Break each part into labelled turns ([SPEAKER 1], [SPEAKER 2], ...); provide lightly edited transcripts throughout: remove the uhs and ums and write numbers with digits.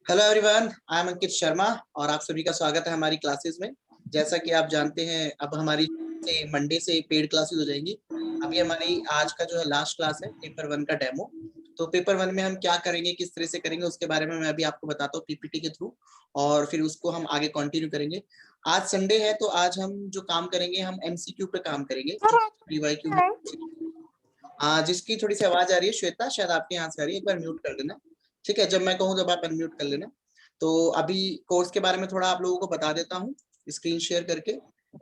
[SPEAKER 1] Hello everyone, I am Ankit Sharma और आप सभी का स्वागत है हमारी क्लासेस में। जैसा कि आप जानते हैं, अब हमारी मंडे से पेड क्लासेस हो जाएंगी। अभी हमारी आज का जो है लास्ट क्लास है पेपर वन का डेमो। तो पेपर वन में हम क्या करेंगे, किस तरह से करेंगे, उसके बारे में मैं अभी आपको बताता हूँ पीपीटी के थ्रू, और फिर उसको हम आगे कंटिन्यू करेंगे। आज संडे है तो आज हम जो काम करेंगे, हम एमसीक्यू पे काम करेंगे। पीवाईक्यू जिसकी थोड़ी सी आवाज आ रही है, श्वेता शायद आपके यहाँ से आ रही है, एक बार म्यूट कर देना। ठीक है, जब मैं कहूँ जब आप अनम्यूट कर लेना। तो अभी कोर्स के बारे में थोड़ा आप लोगों को बता देता हूँ स्क्रीन शेयर करके।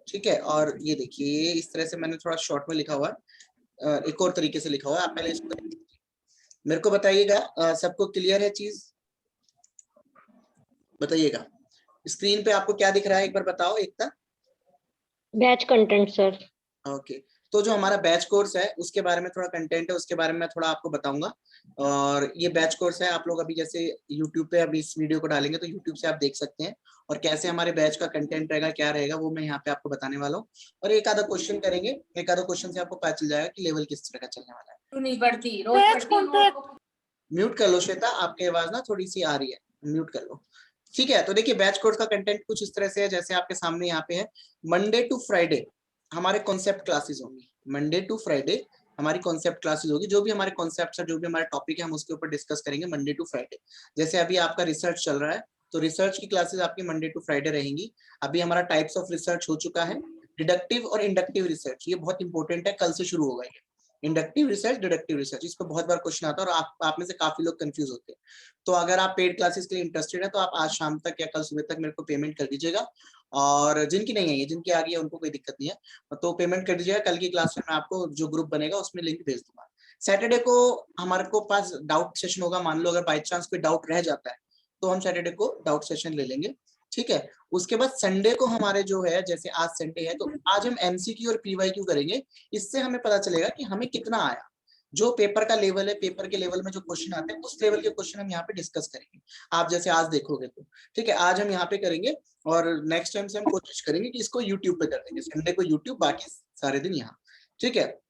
[SPEAKER 1] ठीक है, और ये देखिए इस तरह से मैंने थोड़ा शॉर्ट में लिखा हुआ है, एक और तरीके से लिखा हुआ है। आप पहले इसको मेरे को बताइएगा, सबको क्लियर है चीज? बताइएगा स्क्रीन पे आपको क्या दिख रहा है, एक बार बताओ Ekta.
[SPEAKER 2] Batch content sir.
[SPEAKER 1] Okay, तो जो हमारा बैच कोर्स है उसके बारे में थोड़ा कंटेंट है, उसके बारे में मैं थोड़ा आपको बताऊंगा। और ये बैच कोर्स है, आप लोग अभी जैसे YouTube पे अभी इस वीडियो को डालेंगे तो YouTube से आप देख सकते हैं, और कैसे हमारे बैच का कंटेंट रहेगा, क्या रहेगा, वो मैं यहाँ पे आपको बताने वाला हूँ। और एक आधा क्वेश्चन करेंगे, एक आधा क्वेश्चन से आपको पता चल जाएगा कि लेवल किस तरह का चलने वाला है।
[SPEAKER 3] नहीं बढ़ती रोज
[SPEAKER 1] म्यूट कर लो श्वेता, आपकी आवाज ना थोड़ी सी आ रही है, म्यूट कर लो। ठीक है, तो देखिए बैच कोर्स का कंटेंट कुछ इस तरह से है, जैसे आपके सामने यहाँ पे है। मंडे टू फ्राइडे हमारे कॉन्सेप्ट क्लासेस होंगी। मंडे टू फ्राइडे हमारी कॉन्सेप्ट क्लासेस होगी। जो भी हमारे कॉन्सेप्ट है, जो भी हमारे टॉपिक है, हम उसके ऊपर डिस्कस करेंगे मंडे टू फ्राइडे। जैसे अभी आपका रिसर्च चल रहा है तो रिसर्च की क्लासेस आपकी मंडे टू फ्राइडे रहेंगी। अभी हमारा टाइप्स ऑफ रिसर्च हो चुका है, डिडक्टिव और इंडक्टिव रिसर्च, ये बहुत इंपॉर्टेंट है, कल से शुरू होगा ये। इंडक्टिव रिसर्च, डिडक्टिव रिसर्च, इस पर बहुत बार क्वेश्चन आता है और आप में से काफी लोग कंफ्यूज होते हैं। तो अगर आप पेड क्लासेस के लिए इंटरेस्टेड है तो आप आज शाम तक या कल सुबह तक मेरे को पेमेंट कर दीजिएगा। और जिनकी नहीं है, जिनकी आ गई है उनको कोई दिक्कत नहीं है, तो पेमेंट कर दीजिएगा। कल की क्लास में मैं आपको जो ग्रुप बनेगा उसमें लिंक भेज दूंगा। सैटरडे को हमारे को पास डाउट सेशन होगा। मान लो अगर बाई चांस कोई डाउट रह जाता है तो हम सैटरडे को डाउट सेशन ले लेंगे। ठीक है, उसके बाद संडे को हमारे जो है, जैसे आज संडे है तो आज हम एमसीक्यू और पीवाईक्यू करेंगे। इससे हमें पता चलेगा कि हमें कितना आया। जो पेपर का लेवल है, पेपर के लेवल में जो क्वेश्चन आते हैं उस लेवल के क्वेश्चन हम यहाँ पे डिस्कस करेंगे। आप जैसे आज देखोगे तो ठीक है, आज हम यहाँ पे करेंगे और नेक्स्ट टाइम से हम कोशिश करेंगे कि इसको यूट्यूब पे कर देंगे। संडे को यूट्यूब, बाकी सारे दिन यहाँ। ठीक है,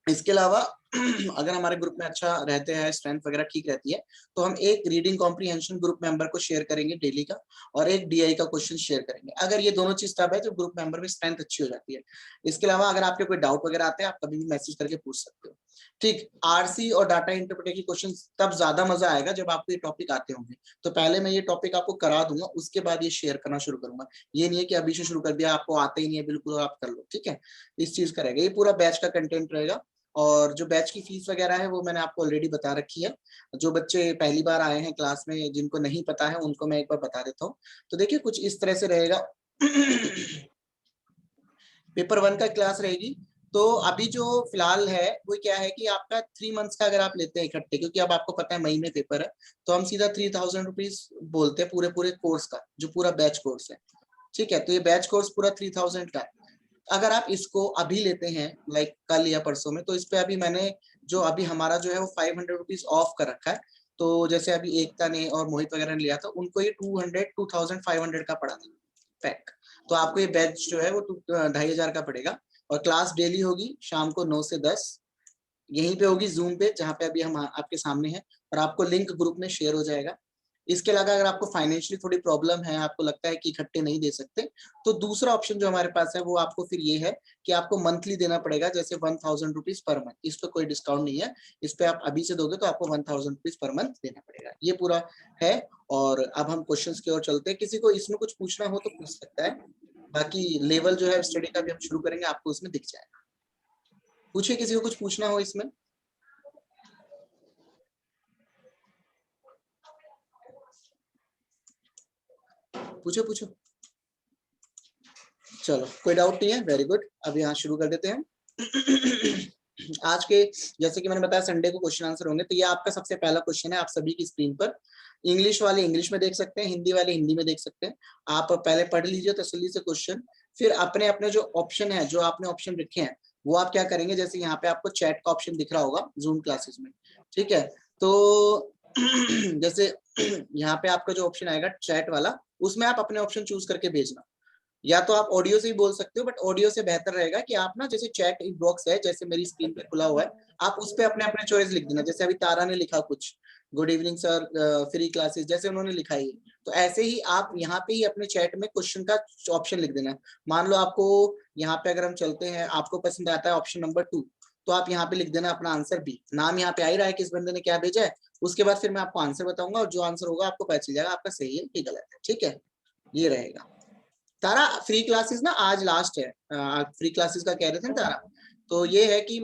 [SPEAKER 1] इसके अलावा अगर हमारे ग्रुप में अच्छा रहते हैं, स्ट्रेंथ वगैरह ठीक रहती है, तो हम एक रीडिंग कॉम्प्रीहेंशन ग्रुप मेंबर को शेयर करेंगे डेली का, और एक डीआई का क्वेश्चन शेयर करेंगे। अगर ये दोनों चीज तब है तो ग्रुप मेंबर में स्ट्रेंथ अच्छी हो जाती है। इसके अलावा अगर आपके कोई डाउट वगैरह आते हैं आप कभी भी मैसेज करके पूछ सकते हो। ठीक, आरसी और डाटा इंटरप्रेटेशन क्वेश्चन तब ज्यादा मजा आएगा जब आपको ये टॉपिक आते होंगे। तो पहले मैं ये टॉपिक आपको करा दूंगा, उसके बाद ये शेयर करना शुरू करूंगा। ये नहीं है कि अभी से शुरू कर दिया, आपको आते ही नहीं है बिल्कुल और आप कर लो। ठीक है, इस चीज का रहेगा, ये पूरा बैच का कंटेंट रहेगा। और जो बैच की फीस वगैरह है वो मैंने आपको ऑलरेडी बता रखी है। जो बच्चे पहली बार आए हैं क्लास में, जिनको नहीं पता है उनको मैं एक बार बता देता हूँ। तो देखिए कुछ इस तरह से रहेगा। पेपर वन का क्लास रहेगी। तो अभी जो फिलहाल है वो क्या है कि आपका 3 मंथ्स का अगर आप लेते हैं इकट्ठे, क्योंकि अब आपको पता है मई में पेपर है, तो हम सीधा 3000 रुपीज बोलते हैं पूरे पूरे कोर्स का, जो पूरा बैच कोर्स है। ठीक है, तो ये बैच कोर्स पूरा 3000 का है। अगर आप इसको अभी लेते हैं लाइक कल या परसों में, तो इस पे अभी मैंने जो अभी हमारा जो है वो 500 रुपीज ऑफ कर रखा है। तो जैसे अभी एकता ने और मोहित वगैरह ने लिया था, उनको ये 2500 का पड़ा था पैक। तो आपको ये बैच जो है वो 2500 का पड़ेगा। और क्लास डेली होगी शाम को 9 से 10, यहीं पे होगी जूम पे, जहाँ पे अभी हम आपके सामने हैं, और आपको लिंक ग्रुप में शेयर हो जाएगा। इसके अलावा अगर आपको फाइनेंशियली थोड़ी प्रॉब्लम है, आपको लगता है कि इकट्ठे नहीं दे सकते, तो दूसरा ऑप्शन जो हमारे पास है वो आपको फिर ये है कि आपको मंथली देना पड़ेगा, जैसे 1000 रुपीज पर मंथ। इस पे कोई डिस्काउंट नहीं है, इस पे आप अभी से दोगे तो आपको 1000 रुपीज पर मंथ देना पड़ेगा। ये पूरा है। और अब हम क्वेश्चंस की ओर चलते हैं। किसी को इसमें कुछ पूछना हो तो पूछ सकता है, बाकी लेवल जो है स्टडी का भी हम शुरू करेंगे, आपको उसमें दिख जाएगा। पूछिए, किसी को कुछ पूछना हो इसमें। पूछो पूछो, चलो कोई डाउट नहीं है, वेरी गुड। अब यहाँ शुरू कर देते हैं। आज के जैसे कि मैंने बताया संडे को क्वेश्चन आंसर होंगे, तो ये आपका सबसे पहला क्वेश्चन है, आप सभी की स्क्रीन पर। इंग्लिश वाले इंग्लिश में देख सकते हैं, हिंदी वाले हिंदी में देख सकते हैं। आप पहले पढ़ लीजिए तसल्ली से क्वेश्चन, फिर अपने अपने जो ऑप्शन है, जो आपने ऑप्शन रखे हैं, वो आप क्या करेंगे। जैसे यहाँ पे आपको चैट का ऑप्शन दिख रहा होगा जूम क्लासेस में, ठीक है। तो जैसे यहाँ पे आपका जो ऑप्शन आएगा चैट वाला, उसमें आप अपने ऑप्शन चूज करके भेजना। या तो आप ऑडियो से ही बोल सकते हो, बट ऑडियो से बेहतर रहेगा कि आप ना, जैसे चैट बॉक्स है जैसे मेरी स्क्रीन पे खुला हुआ है, आप उस पे अपने अपने चॉइस लिख देना। जैसे अभी तारा ने लिखा कुछ, good evening sir, free classes, जैसे उन्होंने लिखा है। तो ऐसे ही आप यहाँ पे ही अपने चैट में क्वेश्चन का ऑप्शन लिख देना। मान लो आपको यहाँ पे अगर हम चलते हैं, आपको पसंद आता है ऑप्शन नंबर 2, तो आप यहाँ पे लिख देना अपना आंसर बी। नाम यहाँ पे आ ही रहा है किस बंदे ने क्या भेजा है। उसके बाद फिर मैं आपको आंसर बताऊंगा और जो आंसर होगा आपको पता चल जाएगा आपका सही है कि गलत है। ठीक है, ये रहेगा। तारा, फ्री क्लासेस ना आज लास्ट है, फ्री क्लासेस का कह रहे थे ना तारा। तो ये है कि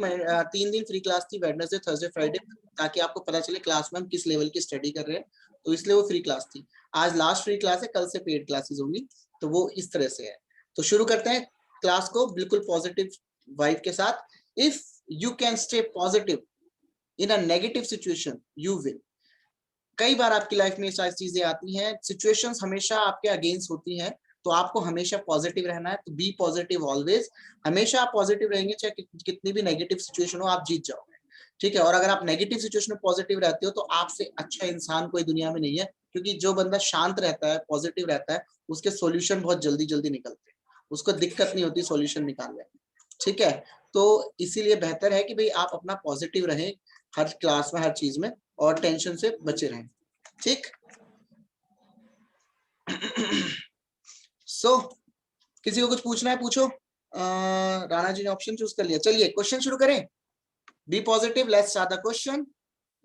[SPEAKER 1] 3 दिन फ्री क्लास थी, वेडनेसडे, थर्सडे, फ्राइडे, ताकि आपको पता चले क्लास में हम किस लेवल की स्टडी कर रहे हैं, तो इसलिए वो फ्री क्लास थी। आज लास्ट फ्री क्लास है, कल से पेड क्लासेस होंगी। तो वो इस तरह से है। तो शुरू करते हैं क्लास को बिल्कुल पॉजिटिव वाइब के साथ। If you can stay positive in a negative situation you will. कई बार आपकी लाइफ में सारी चीजें आती हैं, सिचुएशंस हमेशा आपके अगेंस्ट होती हैं, तो आपको हमेशा पॉजिटिव रहना है। तो बी पॉजिटिव ऑलवेज। हमेशा आप पॉजिटिव रहेंगे, चाहे कितनी भी नेगेटिव सिचुएशन हो, आप जीत जाओगे। ठीक है, और अगर आप नेगेटिव सिचुएशन में पॉजिटिव रहते हो तो आपसे अच्छा इंसान कोई दुनिया में नहीं है, क्योंकि जो बंदा शांत रहता है, पॉजिटिव रहता है, उसके सॉल्यूशन बहुत जल्दी जल्दी निकलते हैं, उसको दिक्कत नहीं होती सॉल्यूशन निकालने में। ठीक है, तो इसीलिए बेहतर है कि भाई आप अपना पॉजिटिव रहें हर क्लास में, हर चीज में, और टेंशन से बचे रहें। ठीक। सो किसी को कुछ पूछना है पूछो। राणा जी ने ऑप्शन चूज कर लिया। चलिए क्वेश्चन शुरू करें। Be positive, let's start the question,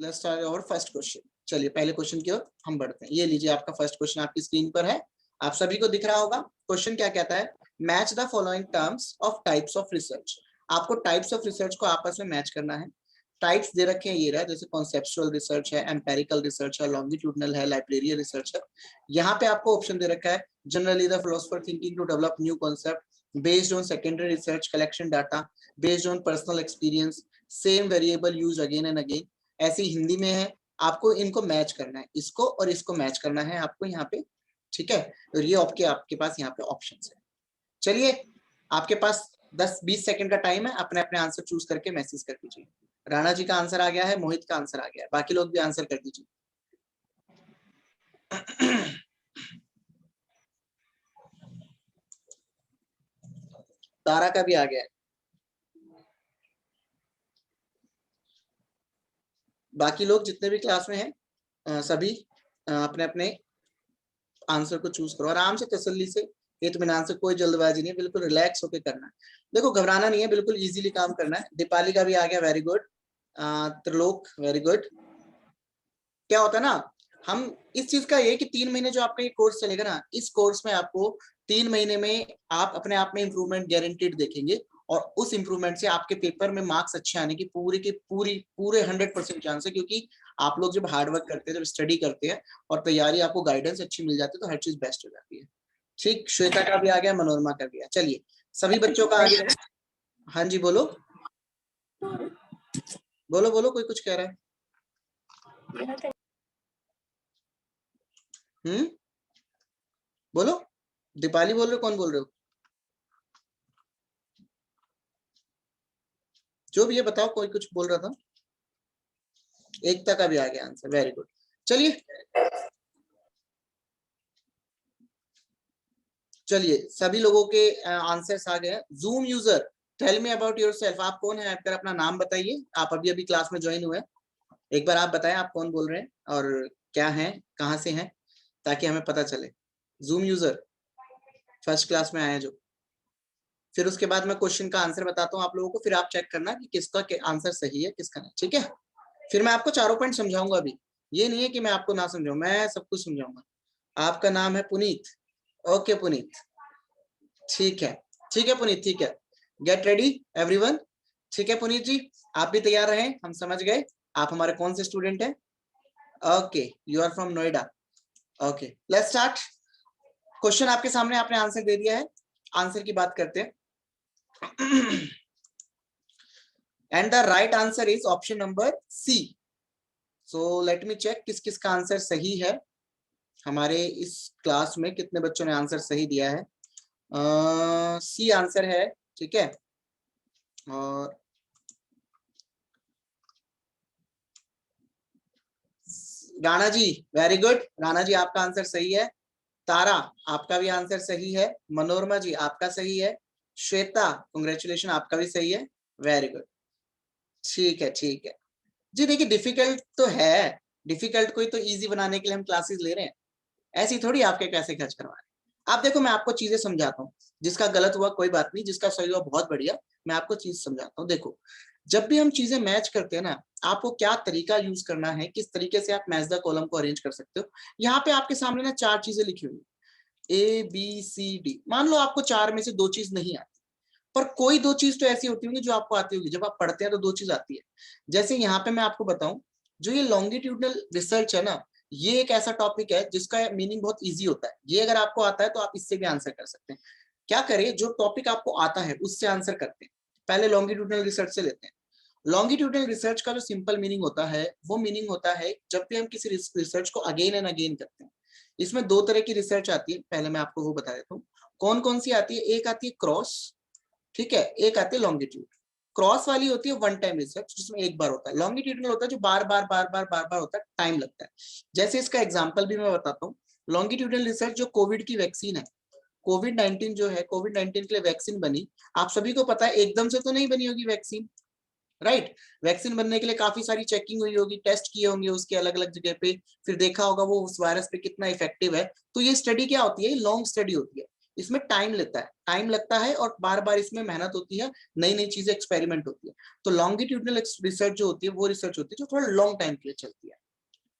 [SPEAKER 1] let's start our first question. चलिए पहले क्वेश्चन की ओर हम बढ़ते हैं। ये लीजिए आपका फर्स्ट क्वेश्चन आपकी स्क्रीन पर है, आप सभी को दिख रहा होगा। क्वेश्चन क्या कहता है, match the following terms of types of research. आपको टाइप्स ऑफ रिसर्च को आपस में मैच करना है। टाइप्स दे रखे हैं, ये रहा, जैसे कॉन्सेप्चुअल रिसर्च है, एम्पेरिकल रिसर्च है, लॉन्गिट्यूडनल है, लाइब्रेरियन रिसर्च है। यहाँ पे आपको ऑप्शन दे रखा है, generally the philosopher thinking to develop new concept based on secondary research collection data based on personal experience, same variable used again and again। ऐसी हिंदी में है, आपको इनको मैच करना है, इसको और इसको मैच करना है आपको यहाँ पे। ठीक है, और ये आपके पास यहाँ पे ऑप्शंस है। चलिए आपके पास 10-20 सेकंड का टाइम है, अपने अपने आंसर चूज करके मैसेज कर दीजिए। राणा जी का आंसर आ गया है, मोहित का आंसर आ गया है, बाकी लोग भी आंसर कर दीजिए। तारा का भी आ गया है। बाकी लोग जितने भी क्लास में हैं सभी अपने अपने आंसर को चूज करो आराम से, तसल्ली से, इत्मीनान से, कोई जल्दबाजी नहीं है, बिल्कुल रिलैक्स होकर करना है। देखो घबराना नहीं है, बिल्कुल इजीली काम करना है। दीपाली का भी आ गया, very good. Trilok, very good. क्या होता है ना, हम इस चीज का ये कि 3 महीने जो आपका ये कोर्स चलेगा ना, इस कोर्स में आपको 3 महीने में आप अपने आप में इम्प्रूवमेंट गारंटीड देखेंगे, और उस इम्प्रूवमेंट से आपके पेपर में मार्क्स अच्छे आने की पूरे 100% चांस है। क्योंकि आप लोग जब हार्ड वर्क करते हैं, जब स्टडी करते हैं और तैयारी, आपको गाइडेंस अच्छी मिल जाती है, तो हर चीज बेस्ट हो जाती है। ठीक, श्वेता का भी आ गया, मनोरमा का भी आ। चलिए सभी बच्चों का आ गया। हाँ जी बोलो बोलो बोलो, कोई कुछ कह रहा है। बोलो, दीपाली बोल रहे हो, कौन बोल रहे हो, जो भी है बताओ, कोई कुछ बोल रहा था। एकता का भी आ गया आंसर, वेरी गुड। चलिए चलिए सभी लोगों के आंसर्स आ गए। Zoom user, tell me about yourself. आप कौन है, आपका अपना नाम बताइए। आप अभी अभी क्लास में ज्वाइन हुए, एक बार आप बताएं आप कौन बोल रहे हैं और क्या हैं, कहाँ से हैं, ताकि हमें पता चले। जूम यूजर फर्स्ट क्लास में आए जो। फिर उसके बाद मैं क्वेश्चन का आंसर बताता हूँ आप लोगों को, फिर आप चेक करना कि किसका आंसर सही है किसका नहीं। ठीक है, फिर मैं आपको चारों पॉइंट समझाऊंगा। अभी ये नहीं है कि मैं आपको ना समझाऊं, मैं सब कुछ समझाऊंगा। आपका नाम है पुनीत, ओके पुनीत, ठीक है ठीक है पुनीत, ठीक है। Get ready everyone. ठीक है पुनीत जी, आप भी तैयार रहें, हम समझ गए आप हमारे कौन से स्टूडेंट हैं। Okay, you are from Noida. Okay let's start. Question आपके सामने, आपने आंसर दे दिया है, आंसर की बात करते हैं। And the right answer is option number C. So let me check किस किस का आंसर सही है। हमारे इस क्लास में कितने बच्चों ने आंसर सही दिया है। सी आंसर है, ठीक है। और राणा जी, वेरी गुड, राणा जी आपका आंसर सही है। तारा, आपका भी आंसर सही है। मनोरमा जी आपका सही है। श्वेता, कांग्रेचुलेशन, आपका भी सही है, वेरी गुड। ठीक है जी। देखिए डिफिकल्ट तो है, डिफिकल्ट कोई तो इजी बनाने के लिए हम क्लासेस ले रहे हैं, ऐसी थोड़ी आपके पैसे खर्च करवा रहे हैं। आप देखो मैं आपको चीजें समझाता हूँ, जिसका गलत हुआ कोई बात नहीं, जिसका सही हुआ बहुत बढ़िया। मैं आपको चीज समझाता हूँ। देखो जब भी हम चीजें मैच करते हैं ना, आपको क्या तरीका यूज करना है, किस तरीके से आप मैच द कॉलम को अरेंज कर सकते हो। यहाँ पे आपके सामने ना 4 चीजें लिखी हुई, ABCD। मान लो आपको 4 में से 2 चीज नहीं आती, पर कोई 2 चीज तो ऐसी होती होंगी जो आपको आती होगी। जब आप पढ़ते हैं तो 2 चीज आती है। जैसे यहाँ पे मैं आपको बताऊं, जो ये लॉन्गिट्यूडनल रिसर्च है ना, ये एक ऐसा टॉपिक है जिसका मीनिंग बहुत इजी होता है। ये अगर आपको आता है तो आप इससे भी आंसर कर सकते हैं। क्या करें, जो टॉपिक आपको आता है उससे आंसर करते हैं। पहले लॉन्गिट्यूडनल रिसर्च से लेते हैं। लॉन्गिट्यूडनल रिसर्च का जो सिंपल मीनिंग होता है, वो मीनिंग होता है जब भी हम किसी रिसर्च को अगेन एंड अगेन करते हैं। इसमें 2 तरह की रिसर्च आती है, पहले मैं आपको वो बता देता हूँ कौन कौन सी आती है। एक आती है क्रॉस, ठीक है, एक आती है लॉन्गिट्यूड। क्रॉस वाली होती है वन टाइम रिसर्च, जिसमें एक बार होता है। लॉन्गिट्यूडनल होता है जो बार बार बार बार बार बार होता है, टाइम लगता है। जैसे इसका एग्जांपल भी मैं बताता हूँ। लॉन्गिट्यूडनल रिसर्च जो कोविड की वैक्सीन है, कोविड-19 जो है, कोविड-19 के लिए वैक्सीन बनी। आप सभी को पता है एकदम से तो नहीं बनी होगी वैक्सीन, राइट। वैक्सीन बनने के लिए काफी सारी चेकिंग हुई होगी, टेस्ट किए होंगे उसके अलग अलग जगह पे, फिर देखा होगा वो उस वायरस पे कितना इफेक्टिव है। तो ये स्टडी क्या होती है, लॉन्ग स्टडी होती है। इसमें टाइम लेता है, टाइम लगता है, और बार बार इसमें मेहनत होती है, नई नई चीजें एक्सपेरिमेंट होती है। तो लॉन्गिट्यूडनल रिसर्च जो होती है, वो रिसर्च होती है जो थोड़ा लॉन्ग टाइम के लिए चलती है,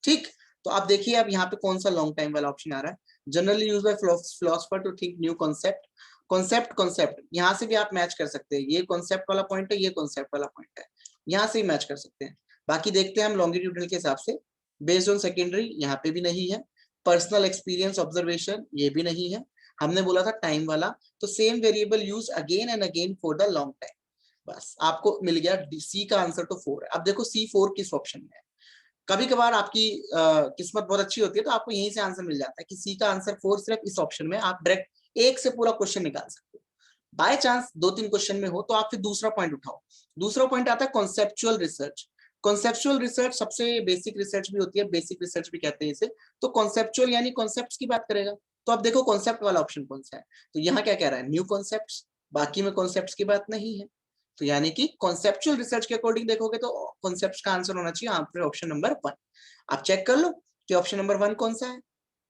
[SPEAKER 1] ठीक। तो आप देखिए अब यहाँ पे कौन सा लॉन्ग टाइम वाला ऑप्शन आ रहा है। Generally use by philosopher to think new concept. Concept यहाँ से भी आप मैच कर सकते हैं। ये कॉन्सेप्ट वाला पॉइंट है, ये कॉन्सेप्ट वाला पॉइंट है, यहाँ से ही मैच कर सकते हैं। बाकी देखते हैं हम लॉन्गिट्यूडनल के हिसाब से। बेस्ड ऑन सेकेंडरी यहाँ पे भी नहीं है। पर्सनल एक्सपीरियंस ऑब्जर्वेशन ये भी नहीं है। हमने बोला था टाइम वाला, तो same variable use again and again for the long time. बस आपको मिल गया, सी का आंसर तो 4 है। अब देखो C4 किस ऑप्शन में है। कभी कभार आपकी किस्मत बहुत अच्छी होती है तो आपको यहीं से आंसर मिल जाता है कि सी का आंसर 4 सिर्फ इस ऑप्शन में। आप डायरेक्ट एक से पूरा क्वेश्चन निकाल सकते हो। बाय चांस 2-3 क्वेश्चन में हो तो आप फिर दूसरा पॉइंट उठाओ। दूसरा पॉइंट आता है कॉन्सेप्चुअल रिसर्च। कॉन्सेप्चुअल रिसर्च सबसे बेसिक रिसर्च भी होती है, बेसिक रिसर्च भी कहते हैं इसे। तो कॉन्सेप्चुअल यानी कॉन्सेप्ट्स की बात करेगा। तो अब देखो कॉन्सेप्ट वाला ऑप्शन कौन सा है। तो यहाँ क्या कह रहा है, न्यू कॉन्सेप्ट्स। बाकी में कॉन्सेप्ट्स की बात नहीं है। तो यानी कि कॉन्सेप्चुअल रिसर्च के अकॉर्डिंग देखोगे तो कॉन्सेप्ट्स का आंसर होना चाहिए आपके ऑप्शन नंबर 1। आप चेक कर लो कि ऑप्शन नंबर 1 कौन सा है।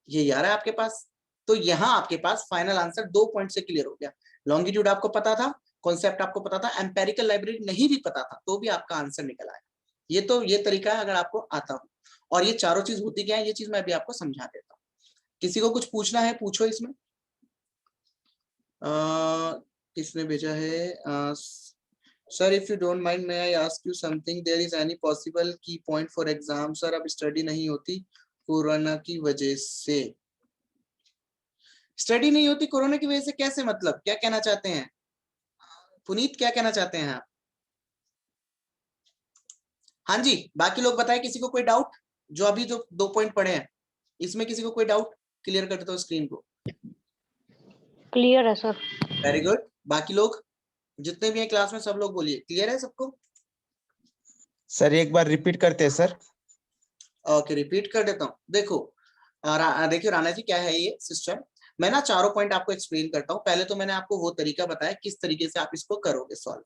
[SPEAKER 1] ये आ रहा है आपके पास। तो यहाँ आपके पास फाइनल आंसर 2 पॉइंट से क्लियर हो गया। लॉन्गिट्यूड आपको पता था, कॉन्सेप्ट आपको पता था, एम्पेरिकल लाइब्रेरी नहीं भी पता था तो भी आपका आंसर निकल आया। ये तरीका है अगर आपको आता हो। और ये चारों चीज होती क्या है, ये चीज मैं भी आपको समझा देता हूँ। किसी को कुछ पूछना है पूछो इसमें। किसने भेजा है, sir if you don't mind may I ask you something, there is any possible key point for exam. Sir अब स्टडी नहीं होती कोरोना की वजह से। स्टडी नहीं होती कोरोना की वजह से कैसे, मतलब क्या कहना चाहते हैं पुनीत, क्या कहना चाहते हैं आप? हाँ जी, बाकी लोग बताएं, किसी को कोई डाउट? जो अभी जो 2 पॉइंट पढ़े हैं इसमें किसी को कोई डाउट? क्लियर कर देता हूँ स्क्रीन को।
[SPEAKER 2] क्लियर है सर।
[SPEAKER 1] Very good. बाकी लोग जितने भी हैं क्लास में सब लोग बोलिए क्लियर है सबको।
[SPEAKER 4] सर एक बार रिपीट करते हैं सर।
[SPEAKER 1] ओके रिपीट कर देता हूँ। देखो देखिए राणा जी, क्या है ये सिस्टम। मैं ना चारों पॉइंट आपको एक्सप्लेन करता हूँ। पहले तो मैंने आपको वो तरीका बताया किस तरीके से आप इसको करोगे सॉल्व।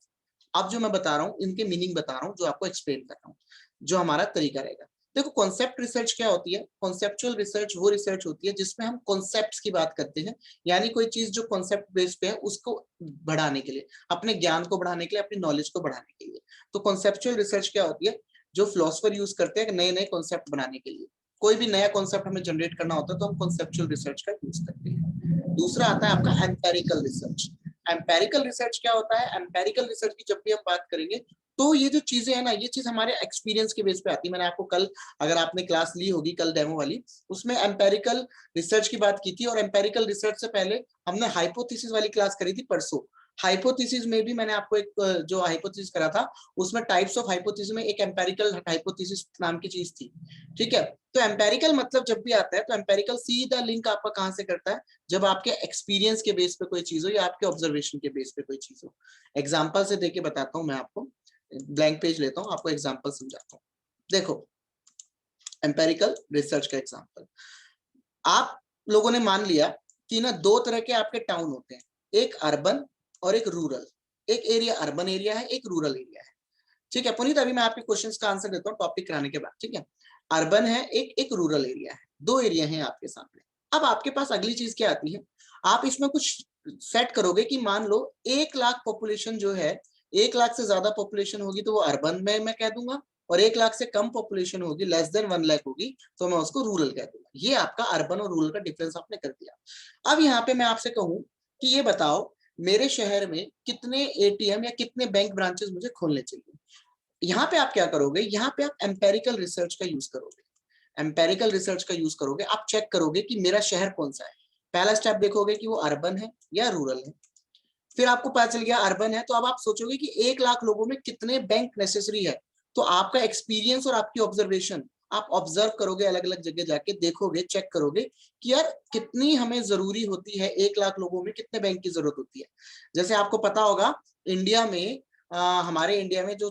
[SPEAKER 1] अब जो मैं बता रहा हूँ इनके मीनिंग बता रहा हूँ, जो आपको एक्सप्लेन कर रहा हूँ, जो हमारा तरीका रहेगा। देखो कॉन्सेप्ट रिसर्च क्या होती है, कॉन्सेप्चुअल रिसर्च वो रिसर्च होती है जिसमें हम कॉन्सेप्ट्स की बात करते हैं। यानी कोई चीज जो कॉन्सेप्ट बेस पे है उसको बढ़ाने के लिए, अपने ज्ञान को बढ़ाने के लिए, अपनी नॉलेज को बढ़ाने के लिए। तो कॉन्सेप्चुअल रिसर्च क्या होती है, जो फिलोसोफर यूज करते हैं नए नए कॉन्सेप्ट बनाने के लिए। कोई भी नया कॉन्सेप्ट हमें जनरेट करना होता है तो हम कॉन्सेप्चुअल रिसर्च का यूज करते हैं। दूसरा आता है आपका एम्पेरिकल रिसर्च। एम्पेरिकल रिसर्च क्या होता है, एम्पेरिकल रिसर्च की जब भी हम बात करेंगे तो ये जो चीजें है ना, ये चीज हमारे एक्सपीरियंस के बेस पे आती है। मैंने आपको कल, अगर आपने क्लास ली होगी कल डेमो वाली, उसमें एम्पेरिकल रिसर्च की बात की थी। और एम्पेरिकल रिसर्च से पहले हमने हाइपोथेसिस वाली क्लास करी थी परसों। हाइपोथेसिस में भी मैंने आपको एक जो हाइपोथेसिस करा था उसमें टाइप्स ऑफ हाइपोथेसिस में एक एम्पेरिकल हाइपोथेसिस नाम की चीज थी, ठीक है। तो एम्पेरिकल मतलब जब भी आता है तो एम्पेरिकल सीधा लिंक आपका कहां से करता है, जब आपके एक्सपीरियंस के बेस पे कोई चीज हो या आपके ऑब्जर्वेशन के बेस पे कोई चीज हो। एग्जाम्पल से देके बताता हूँ मैं आपको, ब्लैंक पेज लेता हूँ, आपको एग्जाम्पल समझाता हूँ। देखो एम्पेरिकल रिसर्च का एग्जाम्पल, आप लोगों ने मान लिया कि ना 2 तरह के आपके टाउन होते हैं, एक अर्बन और एक रूरल। एक एरिया अर्बन एरिया है, एक रूरल एरिया है, ठीक है। पुनीत अभी मैं आपके क्वेश्चंस का आंसर देता हूँ टॉपिक कराने के बाद, ठीक है। अर्बन है, एक रूरल एरिया है, 2 एरिया हैं आपके सामने। अब आपके पास अगली चीज क्या आती है, आप इसमें कुछ सेट करोगे कि मान लो 1 लाख पॉपुलेशन जो है, 1 लाख से ज्यादा पॉपुलेशन होगी तो वो अर्बन में मैं कह दूंगा, और 1 लाख से कम पॉपुलेशन होगी, लेस देन 1 लाख होगी, तो मैं उसको रूरल कह दूंगा। ये आपका अर्बन और रूरल का डिफरेंस आपने कर दिया। अब यहाँ पे मैं आपसे कहूँ कि ये बताओ मेरे शहर में कितने एटीएम या कितने बैंक ब्रांचेस मुझे खोलने चाहिए। यहाँ पे आप क्या करोगे, यहाँ पे आप एम्पेरिकल रिसर्च का यूज करोगे। एम्पेरिकल रिसर्च का यूज करोगे, आप चेक करोगे कि मेरा शहर कौन सा है। पहला स्टेप देखोगे कि वो अर्बन है या रूरल है। फिर आपको पता चल गया अर्बन है, तो अब आप सोचोगे कि 1 लाख लोगों में कितने बैंक नेसेसरी है। तो आपका एक्सपीरियंस और आपकी ऑब्जर्वेशन, आप ऑब्जर्व करोगे, अलग अलग जगह जाके देखोगे, चेक करोगे कि यार कितनी हमें जरूरी होती है, 1 लाख लोगों में कितने बैंक की जरूरत होती है। जैसे आपको पता होगा इंडिया में, हमारे इंडिया में जो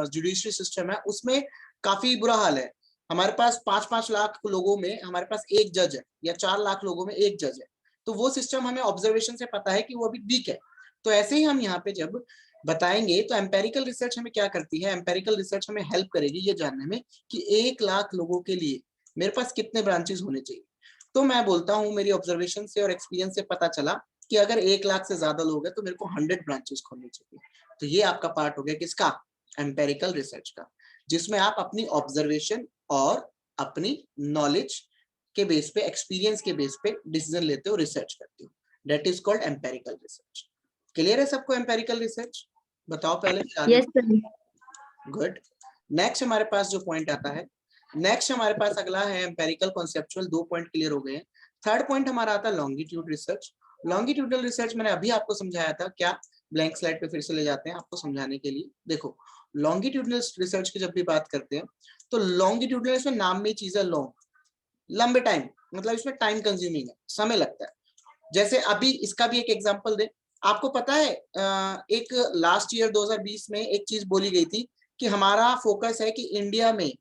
[SPEAKER 1] जुडिशरी सिस्टम है उसमें काफी बुरा हाल है। हमारे पास 5-5 लाख लोगों में हमारे पास एक जज है, या 4 लाख लोगों में एक जज है। तो वो सिस्टम हमें ऑब्जर्वेशन से पता है कि वो अभी वीक है। तो ऐसे ही हम यहाँ पे जब बताएंगे तो एम्पेरिकल रिसर्च हमें क्या करती है, एम्पेरिकल रिसर्च हमें हेल्प करेगी ये जानने में कि 1 लाख लोगों के लिए मेरे पास कितने ब्रांचेस होने चाहिए। तो मैं बोलता हूँ मेरी ऑब्जर्वेशन से और एक्सपीरियंस से पता चला कि अगर 1 लाख से ज्यादा लोग हैं तो मेरे को 100 ब्रांचेस खोलने चाहिए। तो ये आपका पार्ट हो गया किसका, एम्पेरिकल रिसर्च का, जिसमें आप अपनी ऑब्जर्वेशन और अपनी नॉलेज के बेस पे, एक्सपीरियंस के बेस पे डिसीजन लेते हो, रिसर्च करते हो। That is called empirical research. Clear है सबको एम्पेरिकल रिसर्च? बताओ पहले आगे।
[SPEAKER 2] Yes sir.
[SPEAKER 1] गुड। नेक्स्ट हमारे पास जो पॉइंट आता है, नेक्स्ट हमारे पास अगला है एम्पेरिकल कॉन्सेप्चुअल। 2 पॉइंट क्लियर हो गए हैं। थर्ड पॉइंट हमारा आता है लॉन्गिट्यूड रिसर्च। लॉन्गिट्यूडल रिसर्च मैंने अभी आपको समझाया था, क्या ब्लैंक स्लाइड पे फिर से ले जाते हैं आपको समझाने के लिए। देखो लॉन्गिट्यूडल रिसर्च की जब भी बात करते हैं तो लॉन्गिट्यूडल, इसमें नाम में चीज है लॉन्ग, लंबे टाइम, मतलब इसमें टाइम कंज्यूमिंग है, समय लगता है। जैसे अभी इसका भी एक एग्जांपल दे, आपको पता है एक लास्ट ईयर 2020 में एक चीज बोली गई थी कि हमारा फोकस है कि इंडिया में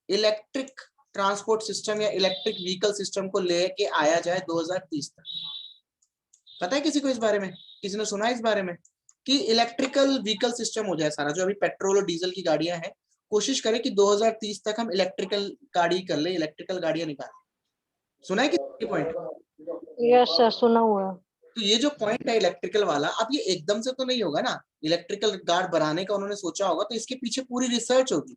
[SPEAKER 1] इलेक्ट्रिक ट्रांसपोर्ट सिस्टम या इलेक्ट्रिक व्हीकल सिस्टम को लेके आया जाए 2030 तक। पता है किसी को इस बारे में, किसी ने सुना है इस बारे में कि इलेक्ट्रिकल व्हीकल सिस्टम हो जाए सारा, जो अभी पेट्रोल और डीजल की गाड़ियां हैं, कोशिश करें कि 2030 तक हम इलेक्ट्रिकल गाड़ी कर ले, इलेक्ट्रिकल गाड़ियां निकालें। सुना है किसी पॉइंट?
[SPEAKER 2] यस सर, सुना हुआ है।
[SPEAKER 1] तो ये जो पॉइंट है इलेक्ट्रिकल वाला, अब ये एकदम से तो नहीं होगा ना, इलेक्ट्रिकल गार्ड बनाने का उन्होंने सोचा होगा, तो इसके पीछे पूरी रिसर्च होगी।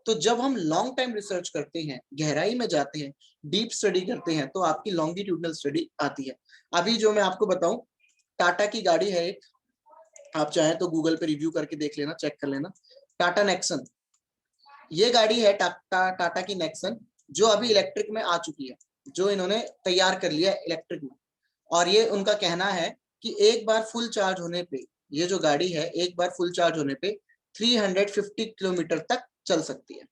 [SPEAKER 1] तो जब हम लॉन्ग टाइम रिसर्च करते हैं, गहराई में जाते हैं, डीप स्टडी करते हैं, तो आपकी लॉन्गिट्यूडनल स्टडी आती है। अभी जो मैं आपको बताऊं, टाटा की गाड़ी है एक, आप चाहें तो गूगल पे रिव्यू करके देख लेना, चेक कर लेना, टाटा नेक्सन। ये गाड़ी है टाटा की नेक्सन, जो अभी इलेक्ट्रिक में आ चुकी है, जो इन्होंने तैयार कर लिया इलेक्ट्रिक में। और ये उनका कहना है कि एक बार फुल चार्ज होने पे, ये जो गाड़ी है एक बार फुल चार्ज होने पे 350 किलोमीटर तक चल सकती है,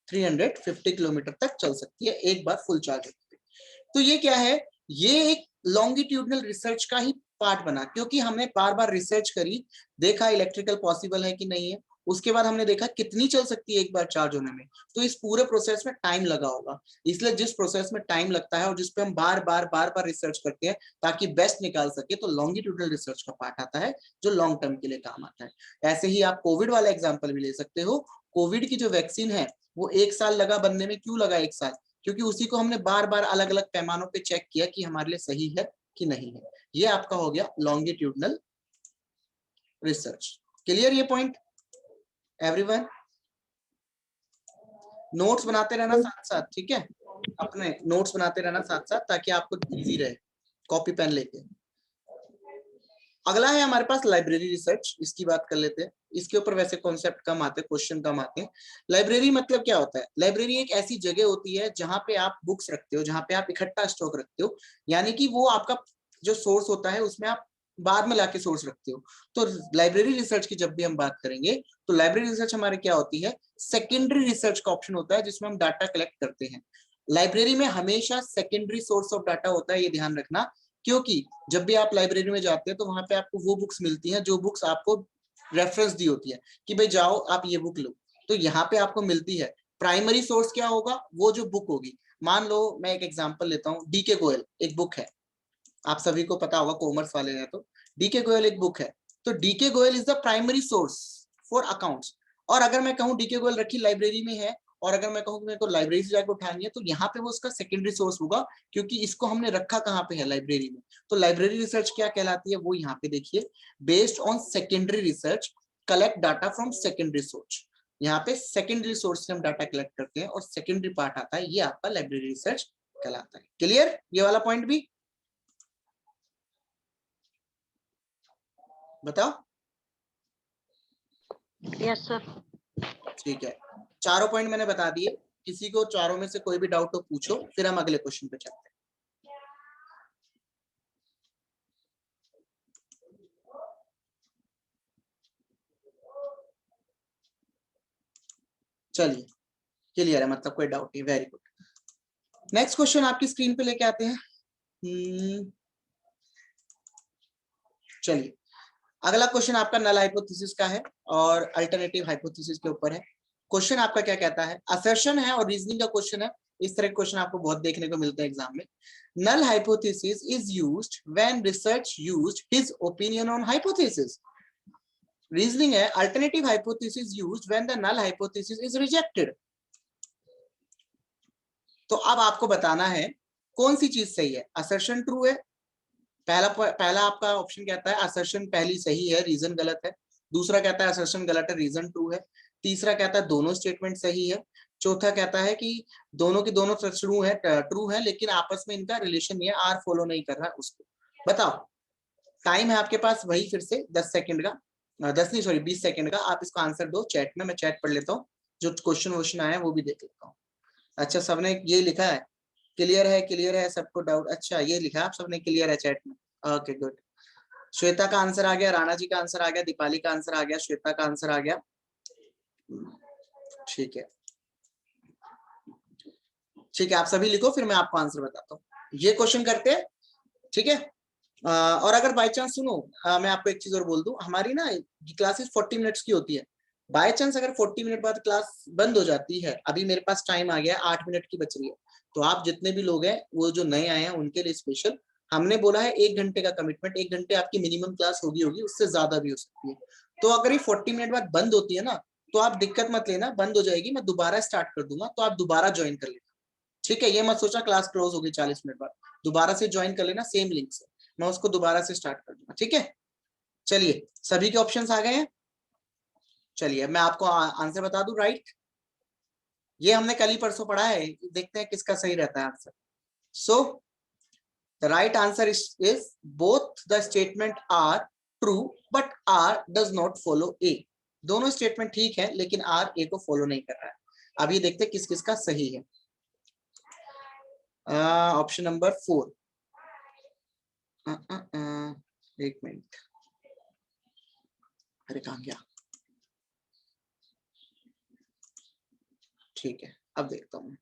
[SPEAKER 1] 350 किलोमीटर तक चल सकती है एक बार फुल चार्ज होने पे। तो ये क्या है, ये एक लॉन्गिट्यूडनल रिसर्च का ही पार्ट बना, क्योंकि हमने बार बार रिसर्च करी, देखा इलेक्ट्रिकल पॉसिबल है कि नहीं है, उसके बाद हमने देखा कितनी चल सकती है एक बार चार्ज होने में। तो इस पूरे प्रोसेस में टाइम लगा होगा, इसलिए जिस प्रोसेस में टाइम लगता है और जिसपे हम बार बार रिसर्च करते हैं ताकि बेस्ट निकाल सके, तो लॉन्गिट्यूडनल रिसर्च का पार्ट आता है जो लॉन्ग टर्म के लिए काम आता है। ऐसे ही आप कोविड वाला एग्जाम्पल भी ले सकते हो। कोविड की जो वैक्सीन है वो 1 साल लगा बनने में। क्यों लगा 1 साल? क्योंकि उसी को हमने बार बार अलग अलग पैमानों पे चेक किया कि हमारे लिए सही है कि नहीं है। ये आपका हो गया लॉन्गिट्यूडनल रिसर्च। क्लियर ये पॉइंट एवरीवन? नोट्स बनाते रहना साथ साथ, ठीक है, अपने नोट्स बनाते रहना साथ साथ ताकि आपको इजी रहे, कॉपी पेन लेके। अगला है हमारे पास लाइब्रेरी रिसर्च, इसकी बात कर लेते हैं। इसके ऊपर वैसे कॉन्सेप्ट कम आते हैं, क्वेश्चन कम आते हैं। लाइब्रेरी मतलब क्या होता है? लाइब्रेरी एक ऐसी जगह होती है जहां पे आप बुक्स रखते हो, जहां पे आप इकट्ठा स्टॉक रखते हो, यानी कि वो आपका जो सोर्स होता है उसमें आप बाद में लाके सोर्स रखते हो। तो लाइब्रेरी रिसर्च की जब भी हम बात करेंगे तो लाइब्रेरी रिसर्च हमारे क्या होती है, सेकेंडरी रिसर्च का ऑप्शन होता है जिसमें हम डाटा कलेक्ट करते हैं। लाइब्रेरी में हमेशा सेकेंडरी सोर्स ऑफ डाटा होता है, ये ध्यान रखना, क्योंकि जब भी आप लाइब्रेरी में जाते हैं तो वहां पे आपको वो बुक्स मिलती हैं जो बुक्स आपको रेफरेंस दी होती है कि भाई जाओ आप ये बुक लो, तो यहाँ पे आपको मिलती है। प्राइमरी सोर्स क्या होगा, वो जो बुक होगी। मान लो मैं एक एग्जांपल लेता हूँ, डीके गोयल एक बुक है, आप सभी को पता होगा, कॉमर्स वाले हैं तो डीके गोयल एक बुक है। तो DK Goyal is the primary source for accounts. और अगर मैं कहूँ डीके गोयल रखी लाइब्रेरी में है और अगर मैं कहूँ कि मेरे को लाइब्रेरी से जाकर उठानी है, तो यहाँ पे वो उसका सेकेंडरी सोर्स होगा, क्योंकि इसको हमने रखा कहाँ पे है, लाइब्रेरी में। तो लाइब्रेरी रिसर्च क्या कहलाती है, वो यहाँ पे देखिए, based on secondary research collect data from secondary source. यहाँ पे सेकेंडरी सोर्स से हम डाटा कलेक्ट करते हैं और सेकेंडरी पार्ट आता है, ये आपका लाइब्रेरी रिसर्च कहलाता है। क्लियर ये वाला पॉइंट भी? बताओ।
[SPEAKER 2] Yes sir.
[SPEAKER 1] ठीक है, चारों पॉइंट मैंने बता दिए। किसी को चारों में से कोई भी डाउट हो पूछो, फिर हम अगले क्वेश्चन पे चलते हैं। चलिए क्लियर है, मतलब कोई डाउट नहीं, वेरी गुड। नेक्स्ट क्वेश्चन आपकी स्क्रीन पे लेके आते हैं। चलिए अगला क्वेश्चन आपका नल हाइपोथेसिस का है और अल्टरनेटिव हाइपोथेसिस के ऊपर है। क्वेश्चन आपका क्या कहता है, असर्शन है और रीजनिंग का क्वेश्चन है। इस तरह के क्वेश्चन आपको बहुत देखने को मिलते हैं एग्जाम में। Null hypothesis is used when research used his opinion on hypothesis. Reasoning है, alternative hypothesis used when the null hypothesis is rejected. तो अब आपको बताना है कौन सी चीज सही है। असर्शन ट्रू है, पहला आपका ऑप्शन कहता है असर्शन पहली सही है, रीजन गलत है। दूसरा कहता है असर्शन गलत है, रीजन ट्रू है। तीसरा कहता है दोनों स्टेटमेंट सही है। चौथा कहता है कि दोनों की दोनों ट्रू है लेकिन आपस में इनका रिलेशन नहीं है, आर फॉलो नहीं कर रहा है उसको। बताओ, टाइम है आपके पास वही फिर से 10 सेकंड का, 10 नहीं सॉरी 20 सेकंड का। आप इसको आंसर दो चैट में, मैं चैट पढ़ लेता हूँ, जो क्वेश्चन आया वो भी देख लेता हूँ। अच्छा सबने ये लिखा है, क्लियर है सबको डाउट। अच्छा ये लिखा है आप सबने क्लियर है चैट में, ओके गुड। श्वेता का आंसर आ गया, राणा जी का आंसर आ गया, दीपाली का आंसर आ गया, श्वेता का आंसर आ गया। ठीक है ठीक है, आप सभी लिखो फिर मैं आपको आंसर बताता हूँ। ये क्वेश्चन करते हैं, ठीक है। और अगर बाय चांस सुनो, मैं आपको एक चीज और बोल दूं, हमारी ना क्लासेस 40 मिनट्स की होती है। बाय चांस अगर 40 मिनट बाद क्लास बंद हो जाती है, अभी मेरे पास टाइम आ गया 8 मिनट की बच रही है, तो आप जितने भी लोग हैं वो जो नए आए हैं उनके लिए स्पेशल हमने बोला है 1 घंटे का कमिटमेंट। 1 घंटे आपकी मिनिमम क्लास होगी, उससे ज्यादा भी हो सकती है। तो अगर ये 40 मिनट बाद बंद होती है ना, तो आप दिक्कत मत लेना, बंद हो जाएगी, मैं दोबारा स्टार्ट कर दूंगा, तो आप दोबारा ज्वाइन कर लेना। ठीक है, ये मत सोचा क्लास क्लोज होगी 40 मिनट बाद, दोबारा से ज्वाइन कर लेना सेम लिंक से, मैं उसको दोबारा से स्टार्ट कर दूंगा। ठीक है, चलिए सभी के ऑप्शंस आ गए हैं। चलिए मैं आपको आंसर बता दूं, राइट। ये हमने कल ही परसों पढ़ा है, देखते हैं किसका सही रहता है answer. So the right answer is both the statement are true but R does not follow A. दोनों स्टेटमेंट ठीक है लेकिन आर ए को फॉलो नहीं कर रहा है। अब ये देखते हैं किस किस का सही है। ऑप्शन नंबर 4, एक मिनट, अरे कहाँ गया। ठीक है अब देखता हूँ।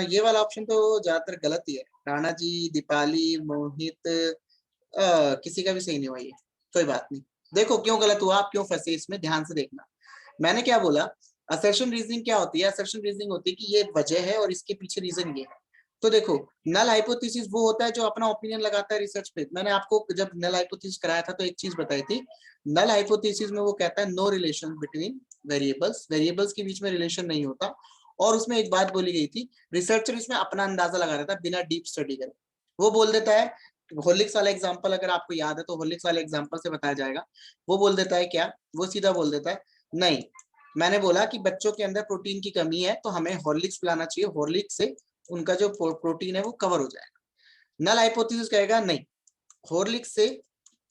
[SPEAKER 1] ये वाला ऑप्शन तो ज्यादातर गलत ही है। राणा जी, दीपाली, मोहित, किसी का भी सही नहीं हुआ ये। कोई बात नहीं, देखो क्यों गलत हुआ, आप क्यों फंसे इसमें, ध्यान से देखना। मैंने क्या बोला, असर्शन रीजनिंग क्या होती है, असर्शन रीजनिंग होती है कि ये वजह है और इसके पीछे रीजन ये है। तो देखो नल हाइपोथेसिस वो होता है जो अपना ओपिनियन लगाता है रिसर्च पे। मैंने आपको जब नल हाइपोथेसिस कराया था तो एक चीज बताई थी, नल हाइपोथेसिस में वो कहता है no relation between variables, variables के बीच में रिलेशन नहीं होता। और उसमें एक बात बोली गई थी, रिसर्चर इसमें अपना अंदाजा लगा देता है बिना डीप स्टडी करे। वो बोल देता है, हॉर्लिक्स वाला एग्जांपल अगर आपको याद है तो हॉर्लिक्स वाले एग्जांपल से बताया जाएगा। वो बोल देता है क्या, वो सीधा बोल देता है नहीं, मैंने बोला कि बच्चों के अंदर प्रोटीन की कमी है तो हमें हॉर्लिक्स पिलाना चाहिए, हॉर्लिक्स से उनका जो प्रोटीन है वो कवर हो जाएगा। नल हाइपोथेसिस कहेगा नहीं, हॉर्लिक्स से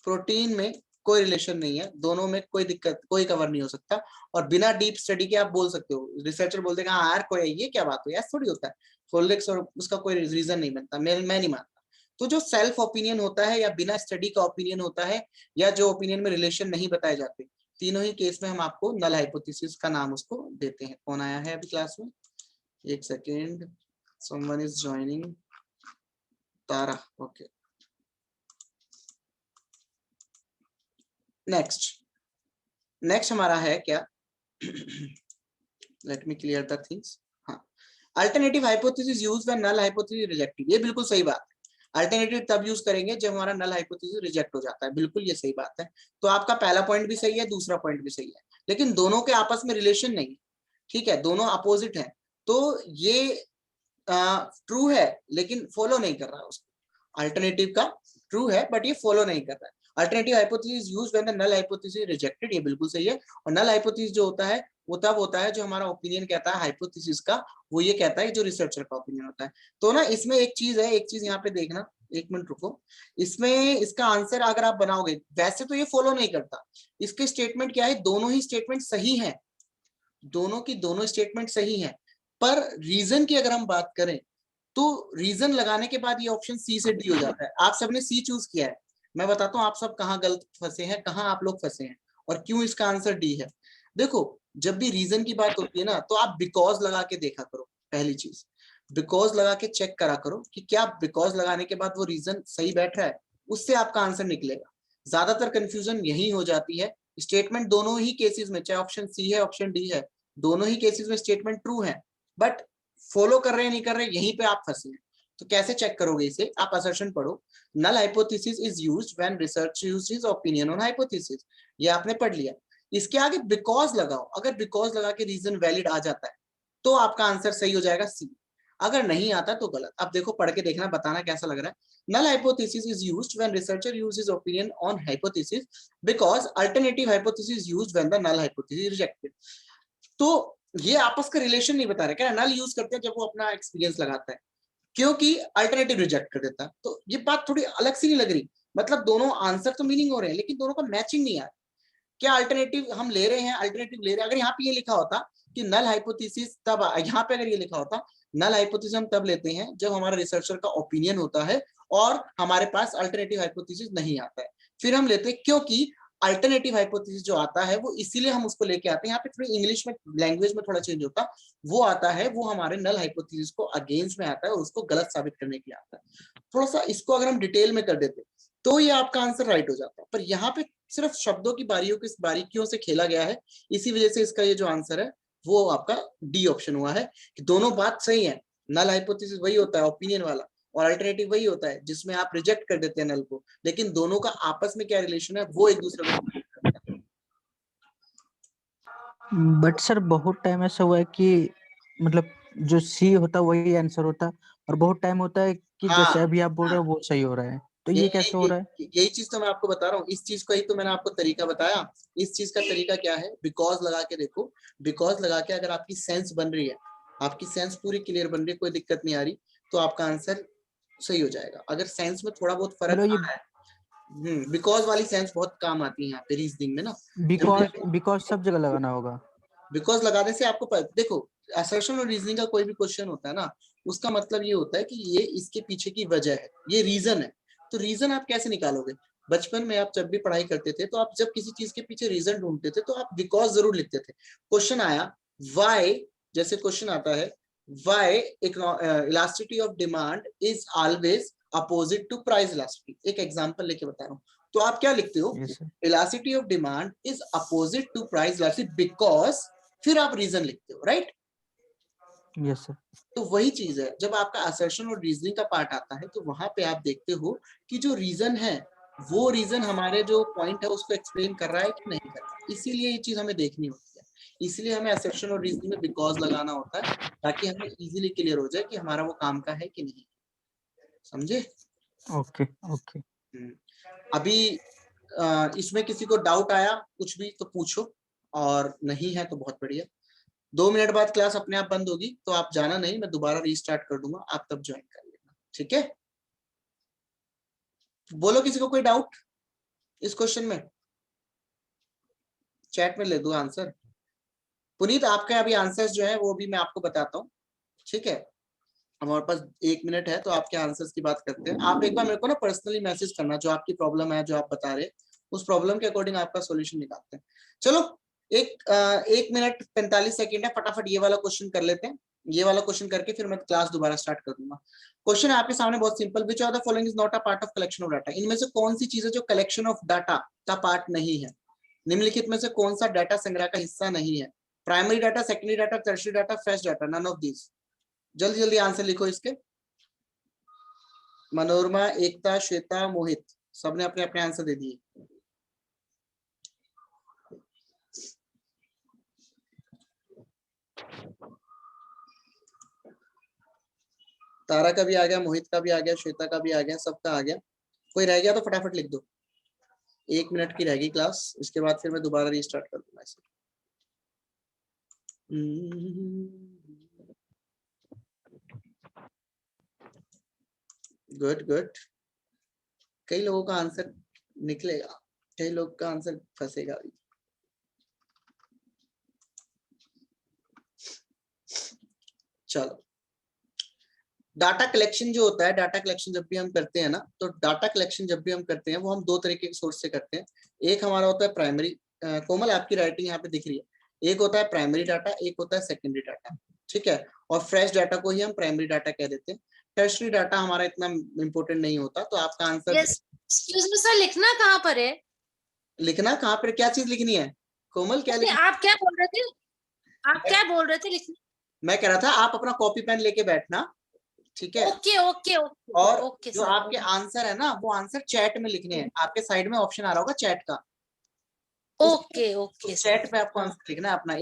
[SPEAKER 1] प्रोटीन में कोई रिलेशन नहीं है, दोनों में कोई दिक्कत, कोई कवर नहीं हो सकता। और बिना डीप स्टडी के आप बोल सकते हो, रिसर्चर बोल देगा हाँ यार कोई ये क्या बात हो, यार थोड़ी होता है, हॉर्लिक्स और उसका कोई रीजन नहीं बनता, मैं नहीं मानता। तो जो सेल्फ ओपिनियन होता है या बिना स्टडी का ओपिनियन होता है या जो ओपिनियन में रिलेशन नहीं बताए जाते, तीनों ही केस में हम आपको नल हाइपोथेसिस का नाम उसको देते हैं। कौन आया है अभी क्लास में, एक second, someone is joining, Tara, okay. Next हमारा है क्या, let me clear the things. हाँ, alternative hypothesis used when null hypothesis rejected, ये बिल्कुल सही बात है। अल्टरनेटिव तब यूज करेंगे जब हमारा नल हाइपोथेसिस रिजेक्ट हो जाता है, बिल्कुल ये सही बात है। तो आपका पहला पॉइंट भी सही है, दूसरा पॉइंट भी सही है, लेकिन दोनों के आपस में रिलेशन नहीं है। ठीक है, दोनों अपोजिट है, तो ये ट्रू है लेकिन फॉलो नहीं कर रहा है उसको। अल्टरनेटिव का ट्रू है बट ये फॉलो नहीं कर रहा है। Alternative hypothesis used when the null hypothesis rejected, ये बिल्कुल सही है। और नल हाइपोथेसिस जो होता है वो तब होता है जो हमारा ओपिनियन कहता है हाइपोथेसिस का, वो ये कहता है जो रिसर्चर का ओपिनियन होता है। तो ना इसमें एक चीज है, एक चीज यहाँ पे देखना, एक मिनट रुको। इसमें इसका आंसर अगर आप बनाओगे, वैसे तो ये फॉलो नहीं करता, इसके स्टेटमेंट क्या है, दोनों ही स्टेटमेंट सही है, दोनों की दोनों स्टेटमेंट सही है, पर रीजन की अगर हम बात करें तो रीजन लगाने के बाद ये ऑप्शन सी से डी हो जाता है। आप सबने सी चूज किया है, मैं बताता हूँ आप सब कहाँ गलत फंसे हैं, कहाँ आप लोग फंसे हैं और क्यों इसका आंसर डी है। देखो, जब भी रीजन की बात होती है ना, तो आप बिकॉज लगा के देखा करो। पहली चीज, बिकॉज लगा के चेक करा करो कि क्या बिकॉज लगाने के बाद वो रीजन सही बैठ रहा है, उससे आपका आंसर निकलेगा। ज्यादातर कंफ्यूजन यही हो जाती है। स्टेटमेंट दोनों ही केसेस में, चाहे ऑप्शन सी है ऑप्शन डी है, दोनों ही केसेस में स्टेटमेंट ट्रू है, बट फॉलो कर रहे हैं नहीं कर रहे, यहीं पे आप फंसे हैं। तो कैसे चेक करोगे इसे, आप असर्शन पढ़ो। Null hypothesis is used when research uses opinion on hypothesis, ये आपने पढ़ लिया। इसके आगे बिकॉज लगाओ, अगर बिकॉज लगा के रीजन वैलिड आ जाता है तो आपका आंसर सही हो जाएगा सी, अगर नहीं आता तो गलत। अब देखो पढ़ के देखना, बताना कैसा लग रहा है। Null hypothesis is used when researcher uses opinion on hypothesis because alternative hypothesis used when the null hypothesis rejected. तो ये आपस का रिलेशन नहीं बता रहे, क्या नल यूज करते हैं जब वो अपना एक्सपीरियंस लगाता है, क्योंकि अल्टरनेटिव रिजेक्ट कर देता है। तो ये बात थोड़ी अलग सी नहीं लग रही, मतलब दोनों आंसर तो मीनिंग हो रहे हैं लेकिन दोनों का मैचिंग नहीं आ रहा। क्या अल्टरनेटिव हम ले रहे हैं, अल्टरनेटिव ले रहे हैं, अगर यहाँ पे ये लिखा होता कि नल हाइपोथेसिस, तब यहाँ पे अगर ये लिखा होता नल हाइपोथेसिस हम तब लेते हैं जब हमारा रिसर्चर का ओपिनियन होता है और हमारे पास अल्टरनेटिव हाइपोथेसिस नहीं आता है, फिर हम लेते हैं, क्योंकि अल्टरनेटिव हाइपोथेसिस जो आता है वो इसीलिए हम उसको लेके आते हैं। यहाँ पे थोड़ी इंग्लिश में लैंग्वेज में थोड़ा चेंज होता, वो आता है वो हमारे नल हाइपोथेसिस को अगेंस्ट में आता है और उसको गलत साबित करने के लिए आता है। थोड़ा सा इसको अगर हम डिटेल में कर देते तो ये आपका आंसर राइट हो जाता है, पर यहाँ पे सिर्फ शब्दों की बारीकियों से खेला गया है, इसी वजह से इसका ये जो आंसर है वो आपका डी ऑप्शन हुआ है कि दोनों बात सही है। नल हाइपोथेसिस वही होता है ओपिनियन वाला, और अल्टरनेटिव वही होता है जिसमें आप रिजेक्ट कर देते हैं नल को, लेकिन दोनों का आपस में क्या रिलेशन है वो एक दूसरे को।
[SPEAKER 5] बट सर बहुत टाइम ऐसा हुआ है कि मतलब जो सी होता है वही आंसर होता है, और बहुत टाइम होता है कि
[SPEAKER 1] हाँ,
[SPEAKER 5] जैसे अभी आप बोल रहे
[SPEAKER 1] हाँ,
[SPEAKER 5] हो वो सही हो रहा है, तो ये कैसे हो रहा है?
[SPEAKER 1] यही चीज तो मैं आपको बता रहा हूँ, इस चीज का ही तो मैंने आपको तरीका बताया। इस चीज का तरीका क्या है, बिकॉज लगा के देखो, बिकॉज लगा के अगर आपकी सेंस बन रही है, आपकी सेंस पूरी क्लियर बन रही है, कोई दिक्कत नहीं आ रही, तो आपका आंसर सही हो जाएगा। अगर सेंस में थोड़ा बहुत फर्क
[SPEAKER 5] मतलब ये
[SPEAKER 1] आ रहा है, बिकॉज वाली सेंस बहुत काम आती है यहाँ पे रीजनिंग में ना।
[SPEAKER 5] बिकॉज सब जगह लगाना होगा?
[SPEAKER 1] बिकॉज लगाने से आपको देखो, असर्शन और रीजनिंग का कोई भी क्वेश्चन होता है ना, उसका मतलब ये होता है कि ये इसके पीछे की वजह है, ये रीजन है। तो रीजन आप कैसे निकालोगे, बचपन में आप जब भी पढ़ाई करते थे तो आप जब किसी चीज के पीछे रीजन ढूंढते थे तो आप बिकॉज जरूर लिखते थे। क्वेश्चन आया वाई, जैसे क्वेश्चन आता है why elasticity of demand is always opposite to price elasticity, एक एग्जांपल लेके बता रहा हूँ, तो आप क्या लिखते हो,
[SPEAKER 5] Yes, sir.
[SPEAKER 1] Elasticity of demand is opposite to price elasticity because, फिर आप रीजन लिखते हो, राइट।
[SPEAKER 5] Yes sir.
[SPEAKER 1] तो वही चीज है, जब आपका असर्शन और रीजनिंग का पार्ट आता है तो वहां पे आप देखते हो कि जो रीजन है वो रीजन हमारे जो पॉइंट है उसको एक्सप्लेन कर रहा है कि नहीं कर रहा है, इसीलिए ये चीज हमें देखनी होती है। इसलिए हमें असर्शन और रीजनिंग में बिकॉज लगाना होता है ताकि हमें इजीली क्लियर हो जाए कि हमारा वो काम का है कि नहीं, समझे।
[SPEAKER 5] Okay okay.
[SPEAKER 1] अभी इसमें किसी को डाउट आया कुछ भी तो पूछो, और नहीं है तो बहुत बढ़िया। 2 मिनट बाद क्लास अपने आप बंद होगी, तो आप जाना नहीं, मैं दोबारा रीस्टार्ट कर दूंगा, आप तब ज्वाइन कर लेना, ठीक है। बोलो किसी को कोई डाउट इस क्वेश्चन में, चैट में ले दो आंसर। पुनीत आपके अभी आंसर्स जो है वो भी मैं आपको बताता हूँ, ठीक है। हमारे पास 1 मिनट है तो आपके आंसर्स की बात करते हैं। आप एक बार मेरे को ना पर्सनली मैसेज करना, जो आपकी प्रॉब्लम है जो आप बता रहे, उस प्रॉब्लम के अकॉर्डिंग आपका सॉल्यूशन निकालते हैं। चलो 1 मिनट 45 सेकंड है, फटाफट ये वाला क्वेश्चन कर लेते हैं। ये वाला क्वेश्चन करके फिर मैं क्लास दोबारा स्टार्ट कर दूंगा। क्वेश्चन है आपके सामने बहुत simple, which of the following is not a part of collection of data, इनमें से कौन सी चीज है जो कलेक्शन ऑफ डाटा का पार्ट नहीं है। निम्नलिखित में से कौन सा डाटा संग्रह का हिस्सा नहीं है, primary data, secondary data, tertiary data, fresh data, none of these. जल्दी जल्दी आंसर लिखो इसके। मनोरमा, एकता, श्वेता, मोहित, सबने अपने अपने आंसर दे दिए। तारा का भी आ गया, मोहित का भी आ गया, श्वेता का भी आ गया, सबका आ गया। कोई रह गया तो फटाफट लिख दो। 1 मिनट की रहेगी क्लास, इसके बाद फिर मैं दोबारा रीस्टार्ट कर दूंगा इसे। Good good. कई लोगों का आंसर निकलेगा, कई लोग का आंसर फंसेगा भी। चलो, डाटा कलेक्शन जो होता है, डाटा कलेक्शन जब भी हम करते हैं ना, तो डाटा कलेक्शन जब भी हम करते हैं वो हम दो तरीके के सोर्स से करते हैं। एक हमारा होता है प्राइमरी, कोमल आपकी राइटिंग यहाँ पे दिख रही है, एक होता है प्राइमरी डाटा, एक होता है सेकेंडरी डाटा, ठीक है। और फ्रेश डाटा को ही हम प्राइमरी डाटा कह देते हैं। टर्शरी डाटा हमारा इतना इंपॉर्टेंट नहीं होता, तो आपका आंसर
[SPEAKER 3] एक्सक्यूज मी सर, लिखना कहाँ पर है?
[SPEAKER 1] लिखना कहाँ पर, क्या चीज लिखनी है कोमल, क्या लिखना?
[SPEAKER 3] आप क्या बोल रहे थे? आप क्या बोल रहे थे लिखना?
[SPEAKER 1] मैं कह रहा था आप अपना कॉपी पेन लेके बैठना, ठीक है।
[SPEAKER 3] ओके ओके ओके
[SPEAKER 1] और
[SPEAKER 3] ओके
[SPEAKER 1] जो आपके आंसर है ना, वो आंसर चैट में लिखने हैं। आपके साइड में ऑप्शन आ रहा होगा चैट का,
[SPEAKER 3] ओके ओके
[SPEAKER 1] चैट पे आपको आंसर लिखना है अपना।